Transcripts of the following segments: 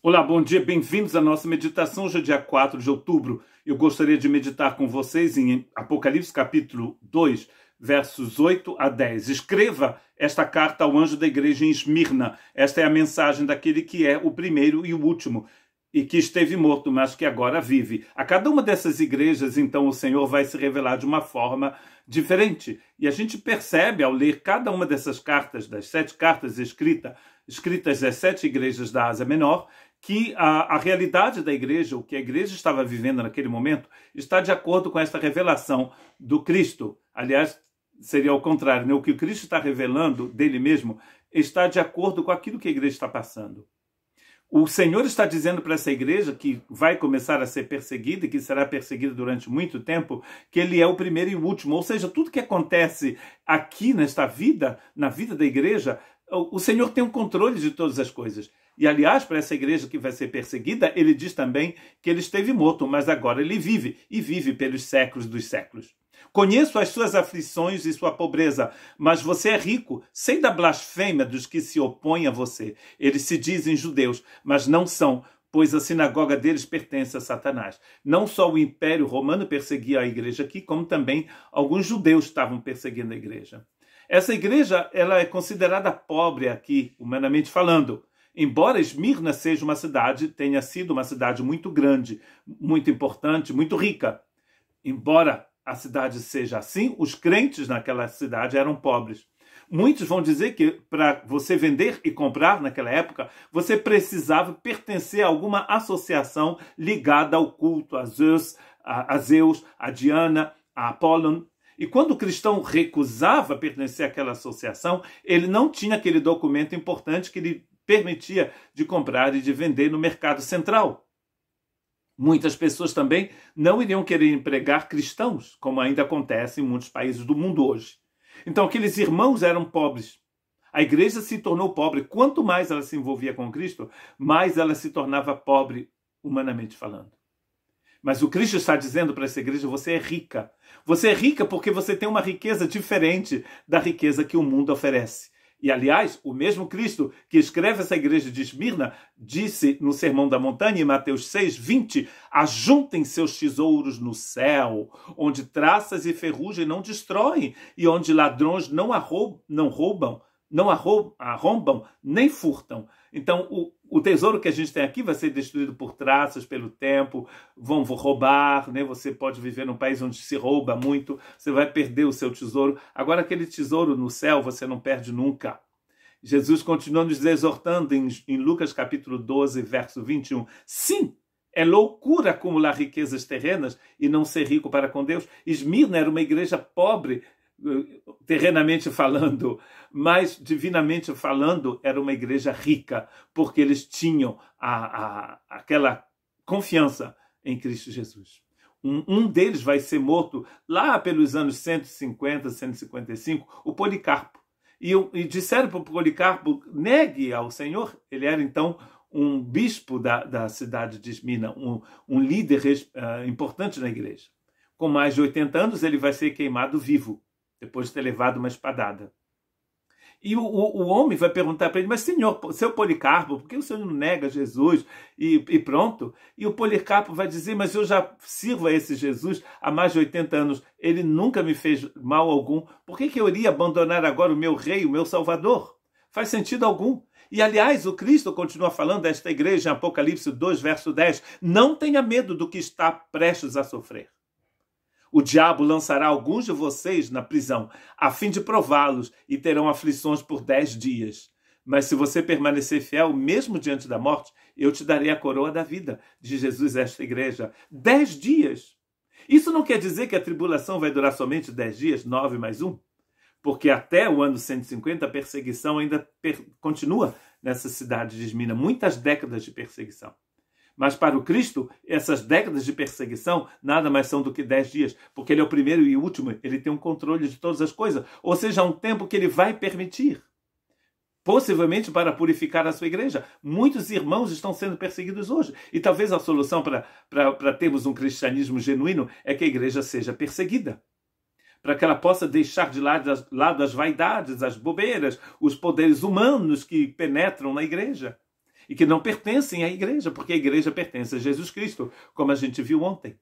Olá, bom dia, bem-vindos à nossa meditação. Hoje é dia 4 de outubro. Eu gostaria de meditar com vocês em Apocalipse capítulo 2, versos 8 a 10. Escreva esta carta ao anjo da igreja em Esmirna. Esta é a mensagem daquele que é o primeiro e o último, e que esteve morto, mas que agora vive. A cada uma dessas igrejas, então, o Senhor vai se revelar de uma forma diferente. E a gente percebe, ao ler cada uma dessas cartas, das 7 cartas escritas às 7 igrejas da Ásia Menor, que a realidade da igreja, o que a igreja estava vivendo naquele momento, está de acordo com esta revelação do Cristo. Aliás, seria ao contrário, né? O que o Cristo está revelando dele mesmo está de acordo com aquilo que a igreja está passando. O Senhor está dizendo para essa igreja que vai começar a ser perseguida e que será perseguida durante muito tempo, que ele é o primeiro e o último. Ou seja, tudo que acontece aqui nesta vida, na vida da igreja, o Senhor tem um controle de todas as coisas. E, aliás, para essa igreja que vai ser perseguida, ele diz também que ele esteve morto, mas agora ele vive, e vive pelos séculos dos séculos. Conheço as suas aflições e sua pobreza, mas você é rico. Sei da blasfêmia dos que se opõem a você. Eles se dizem judeus, mas não são, pois a sinagoga deles pertence a Satanás. Não só o Império Romano perseguia a igreja aqui, como também alguns judeus estavam perseguindo a igreja. Essa igreja ela é considerada pobre aqui, humanamente falando. Embora Esmirna seja uma cidade, tenha sido uma cidade muito grande, muito importante, muito rica. Embora a cidade seja assim, os crentes naquela cidade eram pobres. Muitos vão dizer que para você vender e comprar naquela época, você precisava pertencer a alguma associação ligada ao culto a Zeus, a Diana, a Apollon. E quando o cristão recusava pertencer àquela associação, ele não tinha aquele documento importante que lhe permitia de comprar e de vender no mercado central. Muitas pessoas também não iriam querer empregar cristãos, como ainda acontece em muitos países do mundo hoje. Então, aqueles irmãos eram pobres. A igreja se tornou pobre. Quanto mais ela se envolvia com Cristo, mais ela se tornava pobre, humanamente falando. Mas o Cristo está dizendo para essa igreja, você é rica. Você é rica porque você tem uma riqueza diferente da riqueza que o mundo oferece. E, aliás, o mesmo Cristo que escreve essa igreja de Esmirna disse no Sermão da Montanha, em Mateus 6:20, ajuntem seus tesouros no céu, onde traças e ferrugem não destroem, e onde ladrões não arrombam, nem furtam. Então, o tesouro que a gente tem aqui vai ser destruído por traças, pelo tempo, vão roubar, né? Você pode viver num país onde se rouba muito, você vai perder o seu tesouro. Agora, aquele tesouro no céu, você não perde nunca. Jesus continua nos exortando em Lucas capítulo 12, verso 21. Sim, é loucura acumular riquezas terrenas e não ser rico para com Deus. Esmirna era uma igreja pobre, terrenamente falando, mas divinamente falando era uma igreja rica, porque eles tinham aquela confiança em Cristo Jesus. Um deles vai ser morto lá pelos anos 150, 155, o Policarpo. E disseram para o Policarpo, negue ao Senhor. Ele era então um bispo da cidade de Esmirna, um líder importante na igreja. Com mais de 80 anos ele vai ser queimado vivo, depois de ter levado uma espadada. E o homem vai perguntar para ele, mas senhor, seu Policarpo, por que o senhor não nega Jesus? E pronto. E o Policarpo vai dizer, mas eu já sirvo a esse Jesus há mais de 80 anos. Ele nunca me fez mal algum. Por que eu iria abandonar agora o meu rei, o meu salvador? Faz sentido algum. E, aliás, o Cristo continua falando desta igreja em Apocalipse 2, verso 10. Não tenha medo do que está prestes a sofrer. O diabo lançará alguns de vocês na prisão, a fim de prová-los, e terão aflições por 10 dias. Mas se você permanecer fiel, mesmo diante da morte, eu te darei a coroa da vida, diz Jesus a esta igreja. 10 dias! Isso não quer dizer que a tribulação vai durar somente 10 dias, 9 mais 1, porque até o ano 150 a perseguição ainda continua nessa cidade de Esmirna, muitas décadas de perseguição. Mas para o Cristo, essas décadas de perseguição nada mais são do que 10 dias, porque ele é o primeiro e o último, ele tem um controle de todas as coisas, ou seja, um tempo que ele vai permitir, possivelmente para purificar a sua igreja. Muitos irmãos estão sendo perseguidos hoje, e talvez a solução para termos um cristianismo genuíno é que a igreja seja perseguida, para que ela possa deixar de lado as vaidades, as bobeiras, os poderes humanos que penetram na igreja. e que não pertencem à igreja, porque a igreja pertence a Jesus Cristo, como a gente viu ontem.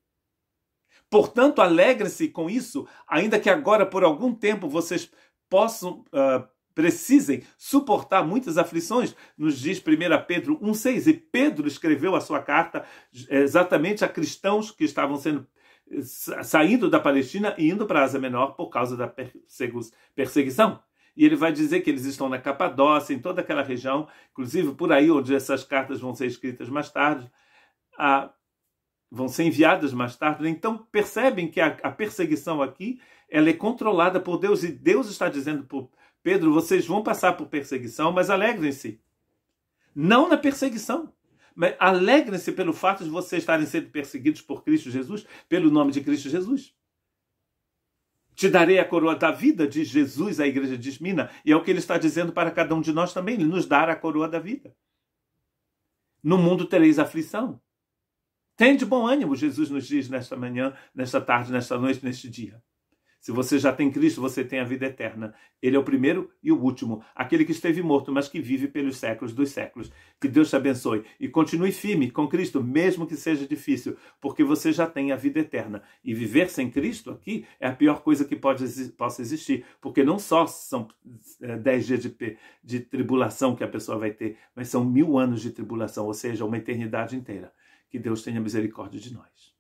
Portanto, alegre-se com isso, ainda que agora, por algum tempo, vocês precisem suportar muitas aflições, nos diz 1 Pedro 1,6. E Pedro escreveu a sua carta exatamente a cristãos que estavam saindo da Palestina e indo para a Ásia Menor por causa da perseguição. E ele vai dizer que eles estão na Capadócia, em toda aquela região, inclusive por aí onde essas cartas vão ser escritas mais tarde, vão ser enviadas mais tarde. Então percebem que a perseguição aqui ela é controlada por Deus, e Deus está dizendo para Pedro: vocês vão passar por perseguição, mas alegrem-se. Não na perseguição, mas alegrem-se pelo fato de vocês estarem sendo perseguidos por Cristo Jesus, pelo nome de Cristo Jesus. Te darei a coroa da vida, diz Jesus à igreja de Esmina, e é o que ele está dizendo para cada um de nós também, ele nos dará a coroa da vida. No mundo tereis aflição. Tende bom ânimo, Jesus nos diz nesta manhã, nesta tarde, nesta noite, neste dia. Se você já tem Cristo, você tem a vida eterna. Ele é o primeiro e o último, aquele que esteve morto, mas que vive pelos séculos dos séculos. Que Deus te abençoe e continue firme com Cristo, mesmo que seja difícil, porque você já tem a vida eterna. E viver sem Cristo aqui é a pior coisa que possa existir, porque não só são 10 dias de tribulação que a pessoa vai ter, mas são 1000 anos de tribulação, ou seja, uma eternidade inteira. Que Deus tenha misericórdia de nós.